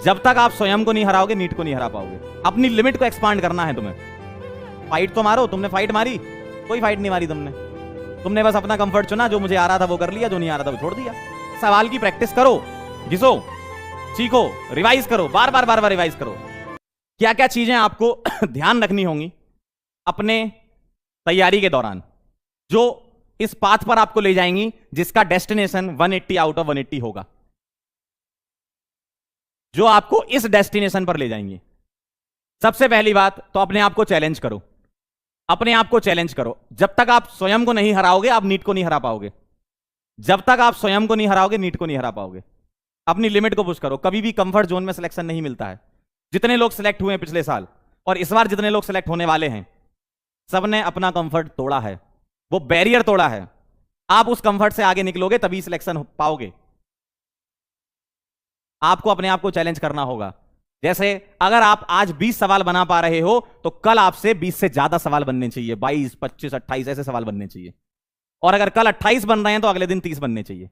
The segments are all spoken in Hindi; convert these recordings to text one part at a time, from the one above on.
जब तक आप स्वयं को नहीं हराओगे नीट को नहीं हरा पाओगे। अपनी लिमिट को एक्सपांड करना है तुम्हें। फाइट तो मारो, तुमने फाइट मारी? कोई फाइट नहीं मारी तुमने बस अपना कंफर्ट चुना, जो मुझे आ रहा था वो कर लिया, जो नहीं आ रहा था वो छोड़ दिया। सवाल की प्रैक्टिस करो, घिसो, सीखो, रिवाइज करो, बार बार रिवाइज करो। क्या क्या चीजें आपको ध्यान रखनी होंगी अपने तैयारी के दौरान, जो इस पाथ पर आपको ले जाएंगी जिसका डेस्टिनेशन 180 आउट ऑफ 180 होगा, जो आपको इस डेस्टिनेशन पर ले जाएंगी। सबसे पहली बात तो अपने आप को चैलेंज करो। अपने आप को चैलेंज करो। जब तक आप स्वयं को नहीं हराओगे आप नीट को नहीं हरा पाओगे। जब तक आप स्वयं को नहीं हराओगे नीट को नहीं हरा पाओगे। अपनी लिमिट को पुश करो। कभी भी कंफर्ट जोन में सिलेक्शन नहीं मिलता है। जितने लोग सिलेक्ट हुए हैं पिछले साल और इस बार जितने लोग सिलेक्ट होने वाले हैं, सबने अपना कंफर्ट तोड़ा है, वो बैरियर तोड़ा है। आप उस कंफर्ट से आगे निकलोगे तभी सिलेक्शन हो पाओगे। आपको अपने आप को चैलेंज करना होगा। जैसे अगर आप आज 20 सवाल बना पा रहे हो तो कल आपसे 20 से ज्यादा सवाल बनने चाहिए, 22, 25, 28 ऐसे सवाल बनने चाहिए। और अगर कल 28 बन रहे हैं तो अगले दिन 30 बनने चाहिए।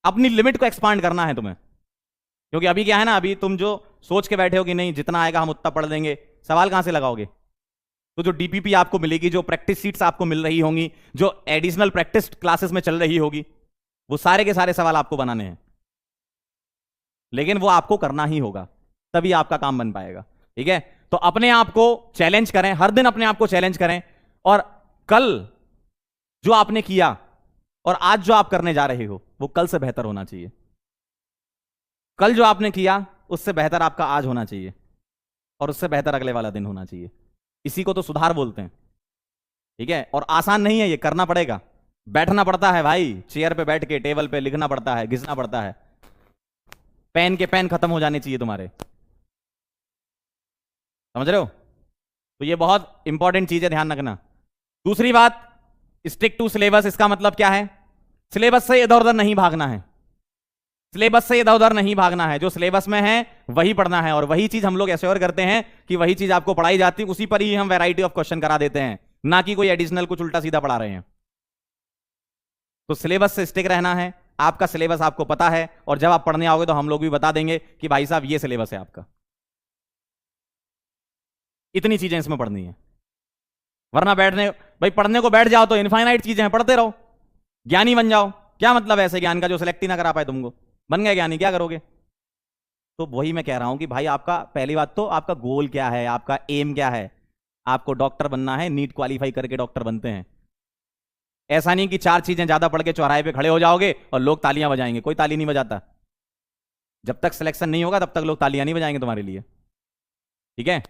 अपनी लिमिट को एक्सपांड करना है तुम्हें। क्योंकि अभी क्या है ना, अभी तुम जो सोच के बैठे हो कि नहीं जितना आएगा हम उतना पढ़ लेंगे, सवाल कहां से लगाओगे? तो जो डीपीपी आपको मिलेगी, जो प्रैक्टिस सीट्स आपको मिल रही होंगी, जो एडिशनल प्रैक्टिस क्लासेस में चल रही होगी, वो सारे के सारे सवाल आपको बनाने हैं। लेकिन वो आपको करना ही होगा, तभी आपका काम बन पाएगा। ठीक है, तो अपने आप को चैलेंज करें, हर दिन अपने आप को चैलेंज करें। और कल जो आपने किया और आज जो आप करने जा रहे हो वो कल से बेहतर होना चाहिए। कल जो आपने किया उससे बेहतर आपका आज होना चाहिए और उससे बेहतर अगले वाला दिन होना चाहिए। इसी को तो सुधार बोलते हैं। ठीक है, और आसान नहीं है, ये करना पड़ेगा। बैठना पड़ता है भाई, चेयर पे बैठ के टेबल पे लिखना पड़ता है, घिसना पड़ता है। पेन के पेन खत्म हो जाने चाहिए तुम्हारे। समझ रहे हो? तो ये बहुत इंपॉर्टेंट चीज है, ध्यान रखना। दूसरी बात, स्टिक टू सिलेबस। इसका मतलब क्या है? सिलेबस से इधर उधर नहीं भागना है। सिलेबस से इधर उधर नहीं भागना है। जो सिलेबस में है वही पढ़ना है, और वही चीज हम लोग एश्योर करते हैं कि वही चीज आपको पढ़ाई जाती है, उसी पर ही हम वैरायटी ऑफ क्वेश्चन करा देते हैं, ना कि कोई एडिशनल कुछ उल्टा सीधा पढ़ा रहे हैं। तो सिलेबस से स्टिक रहना है। आपका सिलेबस आपको पता है, और जब आप पढ़ने आओगे तो हम लोग भी बता देंगे कि भाई साहब ये सिलेबस है आपका, इतनी चीजें इसमें पढ़नी है। वरना बैठने भाई पढ़ने को बैठ जाओ तो इनफाइनाइट चीजें हैं, पढ़ते रहो, ज्ञानी बन जाओ। क्या मतलब ऐसे ज्ञान का जो सिलेक्ट ही ना करा पाए तुमको? बन गए ज्ञानी, क्या करोगे? तो वही मैं कह रहा हूं कि भाई आपका पहली बात तो आपका गोल क्या है, आपका एम क्या है। आपको डॉक्टर बनना है, नीट क्वालिफाई करके डॉक्टर बनते हैं। ऐसा नहीं कि 4 चीजें ज्यादा पढ़ के चौराहे पे खड़े हो जाओगे और लोग तालियां बजाएंगे। कोई ताली नहीं बजाता। जब तक सिलेक्शन नहीं होगा तब तक लोग तालियां नहीं बजाएंगे तुम्हारे लिए। ठीक है,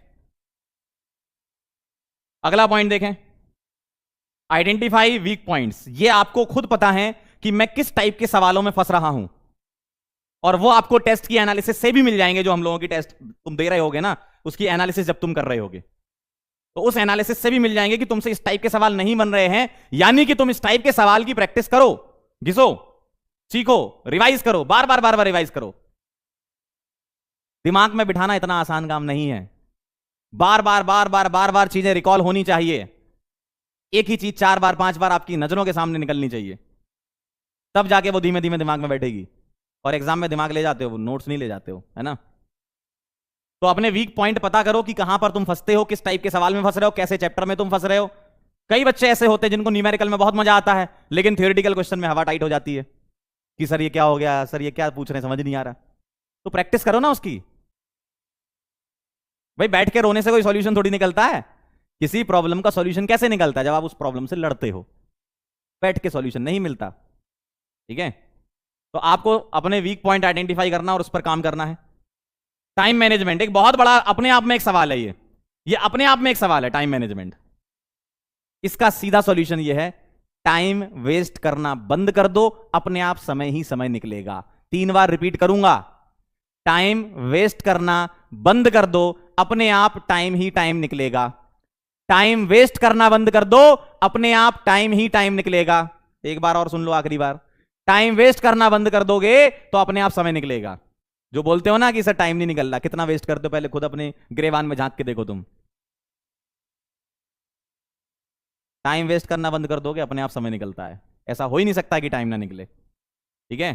अगला पॉइंट देखें, आइडेंटिफाई वीक पॉइंट्स। ये आपको खुद पता है कि मैं किस टाइप के सवालों में फंस रहा हूं, और वो आपको टेस्ट की एनालिसिस से भी मिल जाएंगे। जो हम लोगों की टेस्ट तुम दे रहे होगे ना, उसकी एनालिसिस जब तुम कर रहे होगे तो उस एनालिसिस से भी मिल जाएंगे कि तुमसे इस टाइप के सवाल नहीं बन रहे हैं, यानी कि तुम इस टाइप के सवाल की प्रैक्टिस करो, घिसो, सीखो, रिवाइज करो, बार बार रिवाइज करो। दिमाग में बिठाना इतना आसान काम नहीं है। बार बार चीजें रिकॉल होनी चाहिए। एक ही चीज 4 बार 5 बार आपकी नजरों के सामने निकलनी चाहिए, तब जाके वो धीमे धीमे दिमाग में बैठेगी। और एग्जाम में दिमाग ले जाते हो, नोट्स नहीं ले जाते हो, है ना? तो अपने वीक पॉइंट पता करो कि कहां पर तुम फंसते हो, किस टाइप के सवाल में फंस रहे हो, कैसे चैप्टर में तुम फंस रहे हो। कई बच्चे ऐसे होते हैं जिनको न्यूमेरिकल में बहुत मजा आता है, लेकिन थ्योरेटिकल क्वेश्चन में हवा टाइट हो जाती है कि सर ये क्या हो गया, सर ये क्या पूछ रहे हैं, समझ नहीं आ रहा। तो प्रैक्टिस करो ना उसकी। भाई बैठ के रोने से कोई सॉल्यूशन थोड़ी निकलता है। किसी प्रॉब्लम का सॉल्यूशन कैसे निकलता है? जब आप उस प्रॉब्लम से लड़ते हो। बैठ के सॉल्यूशन नहीं मिलता। ठीक है, तो आपको अपने वीक पॉइंट आइडेंटिफाई करना और उस पर काम करना है। टाइम मैनेजमेंट एक बहुत बड़ा अपने आप में एक सवाल है। ये अपने आप में एक सवाल है, टाइम मैनेजमेंट। इसका सीधा सॉल्यूशन ये है, टाइम वेस्ट करना बंद कर दो, अपने आप समय ही समय निकलेगा। 3 बार रिपीट करूंगा, टाइम वेस्ट करना बंद कर दो, अपने आप टाइम ही टाइम निकलेगा। टाइम वेस्ट करना बंद कर दो, अपने आप टाइम ही टाइम निकलेगा। एक बार और सुन लो, आखिरी बार। टाइम वेस्ट करना बंद कर दोगे तो अपने आप समय निकलेगा। जो बोलते हो ना कि सर टाइम नहीं निकल रहा, कितना वेस्ट करते हो, पहले खुद अपने ग्रेवान में झांक के देखो तुम। टाइम वेस्ट करना बंद कर दोगे, अपने आप समय निकलता है। ऐसा हो ही नहीं सकता कि टाइम ना निकले। ठीक है,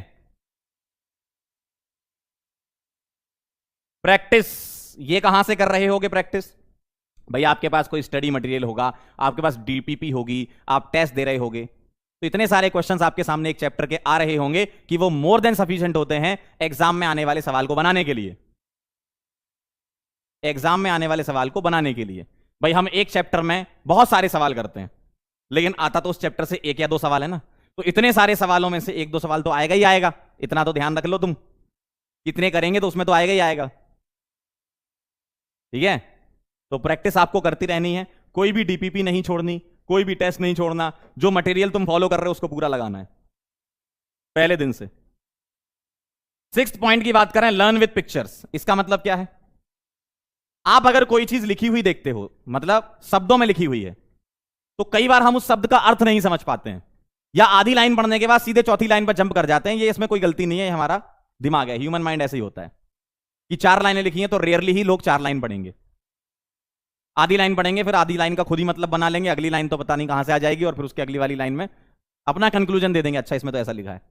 प्रैक्टिस ये कहां से कर रहे होगे प्रैक्टिस? भाई आपके पास कोई स्टडी मटेरियल होगा, आपके पास डीपीपी होगी, आप टेस्ट दे रहे होगे, तो इतने सारे क्वेश्चंस आपके सामने एक चैप्टर के आ रहे होंगे कि वो मोर देन सफिशिएंट होते हैं एग्जाम में आने वाले सवाल को बनाने के लिए। एग्जाम में आने वाले सवाल को बनाने के लिए भाई हम एक चैप्टर में बहुत सारे सवाल करते हैं, लेकिन आता तो उस चैप्टर से एक या दो सवाल है ना, तो इतने सारे सवालों में से एक दो सवाल तो आएगा ही आएगा। इतना तो ध्यान रख लो तुम, कितने करेंगे तो उसमें तो आएगा ही आएगा। ठीक है, तो प्रैक्टिस आपको करती रहनी है, कोई भी डीपीपी नहीं छोड़नी, कोई भी टेस्ट नहीं छोड़ना, जो मटेरियल तुम फॉलो कर रहे हो उसको पूरा लगाना है पहले दिन से। 6th पॉइंट की बात करें, लर्न विद पिक्चर्स। इसका मतलब क्या है? आप अगर कोई चीज लिखी हुई देखते हो, मतलब शब्दों में लिखी हुई है, तो कई बार हम उस शब्द का अर्थ नहीं समझ पाते हैं, या आधी लाइन पढ़ने के बाद सीधे चौथी लाइन पर जंप कर जाते हैं। ये इसमें कोई गलती नहीं है, हमारा दिमाग है, ह्यूमन माइंड ऐसे ही होता है कि 4 लाइनें लिखी हैं तो रेयरली ही लोग 4 लाइन पढ़ेंगे, आधी लाइन पढ़ेंगे, फिर आधी लाइन का खुद ही मतलब बना लेंगे, अगली लाइन तो पता नहीं कहां से आ जाएगी, और फिर उसकी अगली वाली लाइन में अपना कंक्लूजन दे देंगे, अच्छा इसमें तो ऐसा लिखा है।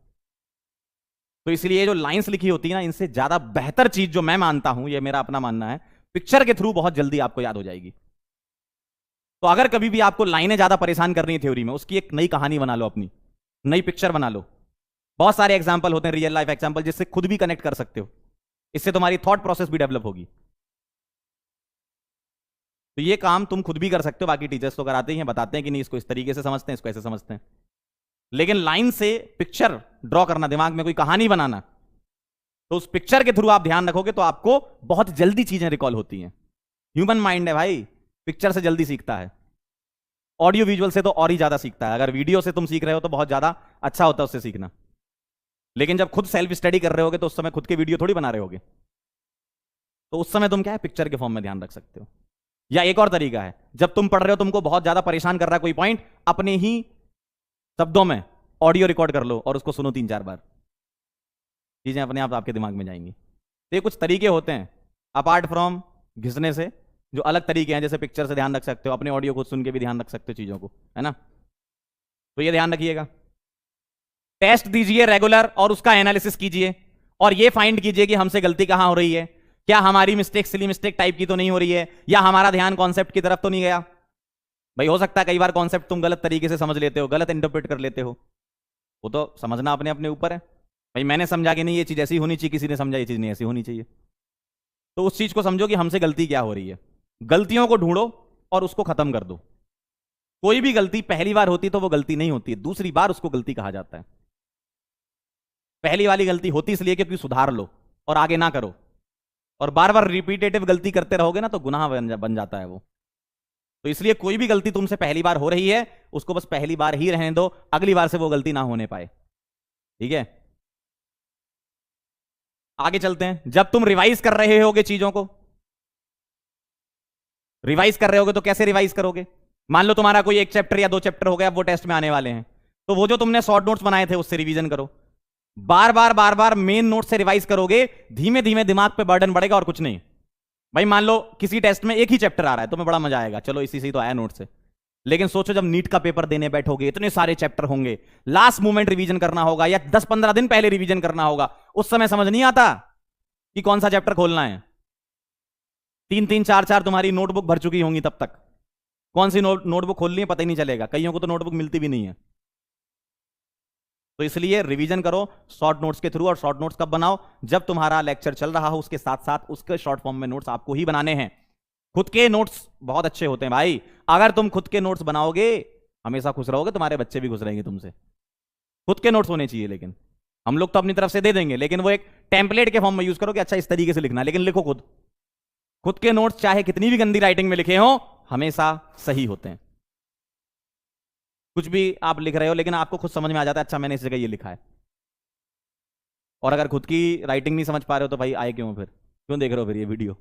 तो इसलिए जो लाइंस लिखी होती है ना, इनसे ज्यादा बेहतर चीज जो मैं मानता हूं, ये मेरा अपना मानना है, पिक्चर के थ्रू बहुत जल्दी आपको याद हो जाएगी। तो अगर कभी भी आपको लाइनें ज्यादा परेशान कर रही है थ्योरी में, उसकी एक नई कहानी बना लो, अपनी नई पिक्चर बना लो। बहुत सारे एग्जाम्पल होते हैं, रियल लाइफ एग्जाम्पल, जिससे खुद भी कनेक्ट कर सकते हो, इससे तुम्हारी थॉट प्रोसेस भी डेवलप होगी। तो ये काम तुम खुद भी कर सकते हो, बाकी टीचर्स तो कराते ही हैं, बताते हैं कि नहीं इसको इस तरीके से समझते हैं, इसको ऐसे समझते हैं, लेकिन लाइन से पिक्चर ड्रॉ करना, दिमाग में कोई कहानी बनाना, तो उस पिक्चर के थ्रू आप ध्यान रखोगे तो आपको बहुत जल्दी चीजें रिकॉल होती हैं। ह्यूमन माइंड है भाई, पिक्चर से जल्दी सीखता है, ऑडियो विजुअल से तो और ही ज्यादा सीखता है। अगर वीडियो से तुम सीख रहे हो तो बहुत ज्यादा अच्छा होता है उससे सीखना, लेकिन जब खुद सेल्फ स्टडी कर रहे होगे तो उस समय खुद के वीडियो थोड़ी बना रहे होगे, तो उस समय तुम क्या है, पिक्चर के फॉर्म में ध्यान रख सकते हो। या एक और तरीका है, जब तुम पढ़ रहे हो, तुमको बहुत ज्यादा परेशान कर रहा है कोई पॉइंट, अपने ही शब्दों में ऑडियो रिकॉर्ड कर लो और उसको सुनो 3-4 बार, चीजें अपने आप आपके दिमाग में जाएंगी। तो ये कुछ तरीके होते हैं अपार्ट फ्रॉम घिसने से, जो अलग तरीके हैं, जैसे पिक्चर से ध्यान रख सकते हो, अपने ऑडियो को सुन के भी ध्यान रख सकते हो चीजों को, है ना। तो ये ध्यान रखिएगा। टेस्ट दीजिए रेगुलर और उसका एनालिसिस कीजिए, और ये फाइंड कीजिए कि हमसे गलती कहां हो रही है, क्या हमारी मिस्टेक सिली मिस्टेक टाइप की तो नहीं हो रही है, या हमारा ध्यान कॉन्सेप्ट की तरफ तो नहीं गया। भाई हो सकता है कई बार कॉन्सेप्ट तुम गलत तरीके से समझ लेते हो, गलत इंटरप्रेट कर लेते हो, वो तो समझना अपने अपने ऊपर है। भाई मैंने समझा कि नहीं ये चीज ऐसी होनी चाहिए, किसी ने समझा ये चीज नहीं ऐसी होनी चाहिए, तो उस चीज को समझो कि हमसे गलती क्या हो रही है, गलतियों को ढूंढो और उसको खत्म कर दो। कोई भी गलती पहली बार होती तो वो गलती नहीं होती है, दूसरी बार उसको गलती कहा जाता है। पहली वाली गलती होती इसलिए क्योंकि सुधार लो और आगे ना करो, और बार बार रिपीटेटिव गलती करते रहोगे ना तो गुनाह बन जाता है वो। तो इसलिए कोई भी गलती तुमसे पहली बार हो रही है, उसको बस पहली बार ही रहने दो, अगली बार से वो गलती ना होने पाए। ठीक है, आगे चलते हैं। जब तुम रिवाइज कर रहे होगे चीजों को, रिवाइज कर रहे होगे तो कैसे रिवाइज करोगे? मान लो तुम्हारा कोई 1 चैप्टर या 2 चैप्टर हो गया, अब वो टेस्ट में आने वाले हैं, तो वो जो तुमने शॉर्ट नोट्स बनाए थे उससे रिवीजन करो। बार बार मेन नोट से रिवाइज करोगे, धीमे धीमे दिमाग पे बर्डन बढ़ेगा और कुछ नहीं। भाई मान लो किसी टेस्ट में एक ही चैप्टर आ रहा है, तुम्हें बड़ा मजा आएगा, चलो इसी से ही तो आया नोट से, लेकिन सोचो जब नीट का पेपर देने बैठोगे, इतने सारे चैप्टर होंगे, लास्ट मोमेंट रिवीजन करना होगा या 10-15 दिन पहले रिवीजन करना होगा, उस समय समझ नहीं आता कि कौन सा चैप्टर खोलना है। 3-3, 4-4 तुम्हारी नोटबुक भर चुकी होंगी, तब तक कौन सी नोटबुक खोलनी है पता ही नहीं चलेगा, कईयों को तो नोटबुक मिलती भी नहीं है। तो इसलिए रिवीजन करो शॉर्ट नोट्स के थ्रू, और शॉर्ट नोट्स कब बनाओ? जब तुम्हारा लेक्चर चल रहा हो, उसके साथ साथ उसके शॉर्ट फॉर्म में नोट्स आपको ही बनाने हैं। खुद के नोट्स बहुत अच्छे होते हैं भाई, अगर तुम खुद के नोट्स बनाओगे हमेशा खुश रहोगे, तुम्हारे बच्चे भी खुश रहेंगे तुमसे। खुद के नोट्स होने चाहिए, लेकिन हम लोग तो अपनी तरफ से दे देंगे, लेकिन वो एक टेम्पलेट के फॉर्म में यूज करो कि अच्छा इस तरीके से लिखना, लेकिन लिखो खुद। खुद के नोट्स चाहे कितनी भी गंदी राइटिंग में लिखे हो, हमेशा सही होते हैं। कुछ भी आप लिख रहे हो लेकिन आपको खुद समझ में आ जाता है, अच्छा मैंने इस जगह ये लिखा है। और अगर खुद की राइटिंग नहीं समझ पा रहे हो तो भाई आए क्यों, फिर क्यों देख रहे हो फिर ये वीडियो,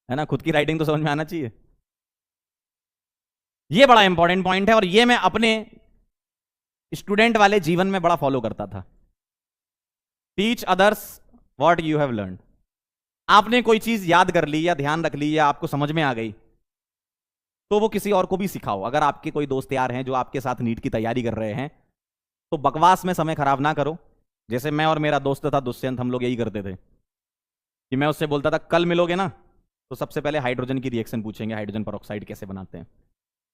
है ना। खुद की राइटिंग तो समझ में आना चाहिए। ये बड़ा इंपॉर्टेंट पॉइंट है, और ये मैं अपने स्टूडेंट वाले जीवन में बड़ा फॉलो करता था। Teach others what you have learn. आपने कोई चीज याद कर ली या ध्यान रख ली या आपको समझ में आ गई, तो वो किसी और को भी सिखाओ। अगर आपके कोई दोस्त यार हैं जो आपके साथ नीट की तैयारी कर रहे हैं, तो बकवास में समय खराब ना करो। जैसे मैं और मेरा दोस्त था दुष्यंत, हम लोग यही करते थे। कि मैं उससे बोलता था कल मिलोगे ना तो सबसे पहले हाइड्रोजन की रिएक्शन पूछेंगे, हाइड्रोजन परऑक्साइड कैसे बनाते हैं,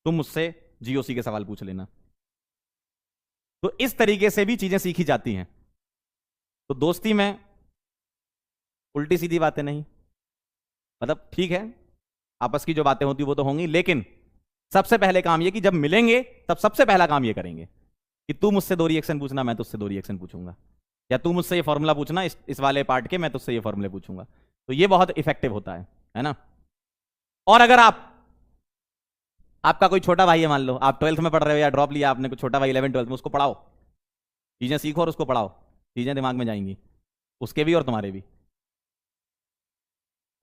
तुम मुझसे जीओसी के सवाल पूछ लेना। तो इस तरीके से भी चीजें सीखी जाती हैं। तो दोस्ती में उल्टी सीधी बातें नहीं, मतलब ठीक है आपस की जो बातें होती वो तो होंगी, लेकिन सबसे पहले काम ये कि जब मिलेंगे तब सबसे पहला काम ये करेंगे कि तू मुझसे 2 रिएक्शन पूछना, मैं तुझसे 2 रिएक्शन पूछूंगा, या तू मुझसे ये फॉर्मूला पूछना इस वाले पार्ट के, मैं तुझसे ये फॉर्मूले पूछूंगा। तो ये बहुत इफेक्टिव होता है ना। और अगर आपका कोई छोटा भाई है, मान लो आप 12th में पढ़ रहे हो या ड्रॉप लिया आपने, कोई छोटा भाई 11 12th में, उसको पढ़ाओ, चीजें सीखो और उसको पढ़ाओ, चीजें दिमाग में जाएंगी, उसके भी और तुम्हारे भी।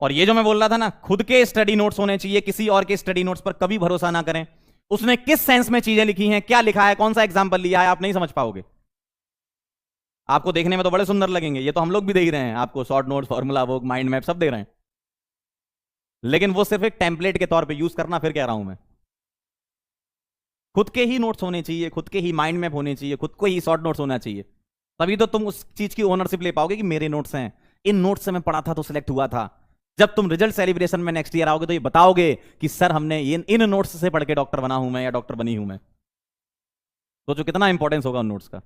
और ये जो मैं बोल रहा था ना, खुद के स्टडी नोट्स होने चाहिए, किसी और के स्टडी नोट्स पर कभी भरोसा ना करें। उसने किस सेंस में चीजें लिखी हैं, क्या लिखा है, कौन सा एग्जांपल लिया है, आप नहीं समझ पाओगे। आपको देखने में तो बड़े सुंदर लगेंगे, ये तो हम लोग भी देख रहे हैं, आपको short notes, formula book, mind map सब दे रहे हैं, लेकिन वो सिर्फ एक टेम्पलेट के तौर पे यूज करना। फिर कह रहा हूं मैं, खुद के ही नोट्स होने चाहिए, खुद के ही माइंड मैप होने चाहिए, खुद को ही शॉर्ट नोट्स होना चाहिए, तभी तो तुम उस चीज की ओनरशिप ले पाओगे कि मेरे नोट्स हैं, इन नोट्स से मैं पढ़ा था तो सिलेक्ट हुआ था। जब तुम रिजल्ट सेलिब्रेशन में नेक्स्ट ईयर आओगे तो ये बताओगे कि सर हमने इन नोट्स से पढ़ के डॉक्टर बना हूं मैं, या डॉक्टर बनी हूं मैं। सोचो कितना इंपॉर्टेंस होगा उन नोट्स का।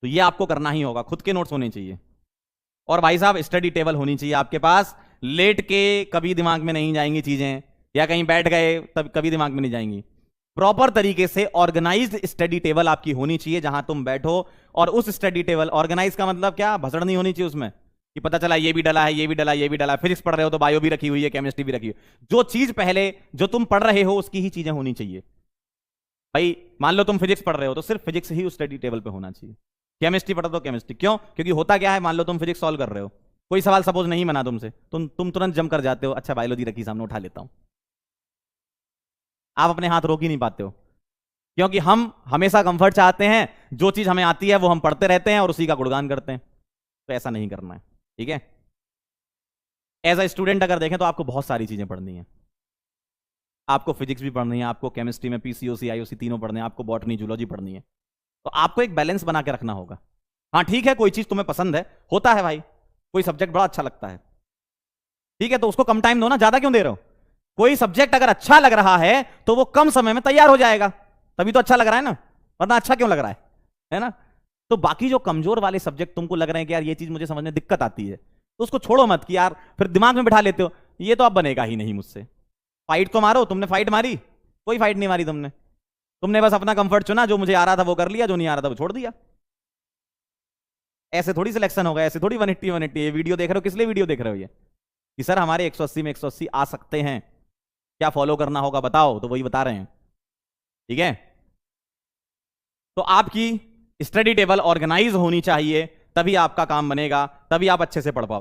तो ये आपको करना ही होगा, खुद के नोट्स होने चाहिए। और भाई साहब स्टडी टेबल होनी चाहिए आपके पास, लेट के कभी दिमाग में नहीं जाएंगी चीजें, या कहीं बैठ गए तब कभी दिमाग में नहीं जाएंगी। प्रॉपर तरीके से ऑर्गेनाइज्ड स्टडी टेबल आपकी होनी चाहिए, जहां तुम बैठो और उस स्टडी टेबल, ऑर्गेनाइज का मतलब क्या, भसड़ नहीं होनी चाहिए उसमें कि पता चला ये भी डला है, ये भी डला, ये भी डला। फिजिक्स पढ़ रहे हो तो बायो भी रखी हुई है, केमिस्ट्री भी रखी हुई है। जो चीज पहले जो तुम पढ़ रहे हो उसकी ही चीजें होनी चाहिए। भाई मान लो तुम फिजिक्स पढ़ रहे हो तो सिर्फ फिजिक्स ही उस स्टडी टेबल पे होना चाहिए। केमिस्ट्री पढ़ो तो केमिस्ट्री, क्यों, क्योंकि होता क्या है, मान लो तुम फिजिक्स सॉल्व कर रहे हो, कोई सवाल सपोज नहीं बना तुमसे, तुम तुरंत जम कर जाते हो, अच्छा बायोलॉजी रखी सामने उठा लेता हूं। आप अपने हाथ रोक ही नहीं पाते हो, क्योंकि हम हमेशा कंफर्ट चाहते हैं, जो चीज हमें आती है वो हम पढ़ते रहते हैं और उसी का गुणगान करते हैं। तो ऐसा नहीं करना है, ठीक है। एज अ स्टूडेंट अगर देखें तो आपको बहुत सारी चीजें पढ़नी है, आपको फिजिक्स भी पढ़नी है, आपको केमिस्ट्री में पीसीओसी आईओसी तीनों पढ़ने हैं, आपको बॉटनी जूलॉजी पढ़नी है। तो आपको एक बैलेंस बना के रखना होगा। हाँ ठीक है, कोई चीज तुम्हें पसंद है, होता है भाई, कोई सब्जेक्ट बड़ा अच्छा लगता है, ठीक है, तो उसको कम टाइम दो ना, ज्यादा क्यों दे रहे हो। कोई सब्जेक्ट अगर अच्छा लग रहा है तो वो कम समय में तैयार हो जाएगा, तभी तो अच्छा लग रहा है ना, वरना अच्छा क्यों लग रहा है ना। तो बाकी जो कमजोर वाले सब्जेक्ट तुमको लग रहे हैं कि यार ये चीज मुझे समझने दिक्कत आती है, तो उसको छोड़ो मत कि यार फिर दिमाग में बिठा लेते हो ये तो अब बनेगा ही नहीं मुझसे। फाइट तो मारो, तुमने फाइट मारी, कोई फाइट नहीं मारी तुमने, तुमने बस अपना कंफर्ट चुना, जो मुझे आ रहा था वो कर लिया, जो नहीं आ रहा था वो छोड़ दिया। ऐसे थोड़ी सिलेक्शन होगा, ऐसे थोड़ी 180 180। ये वीडियो देख रहे हो, किस लिए वीडियो देख रहे हो, ये कि सर हमारे 180 में 180 आ सकते हैं, क्या फॉलो करना होगा बताओ, तो वही बता रहे हैं, ठीक है। तो आपकी स्टडी टेबल ऑर्गेनाइज होनी चाहिए, तभी आपका काम बनेगा, तभी आप अच्छे से पढ़ पाओ।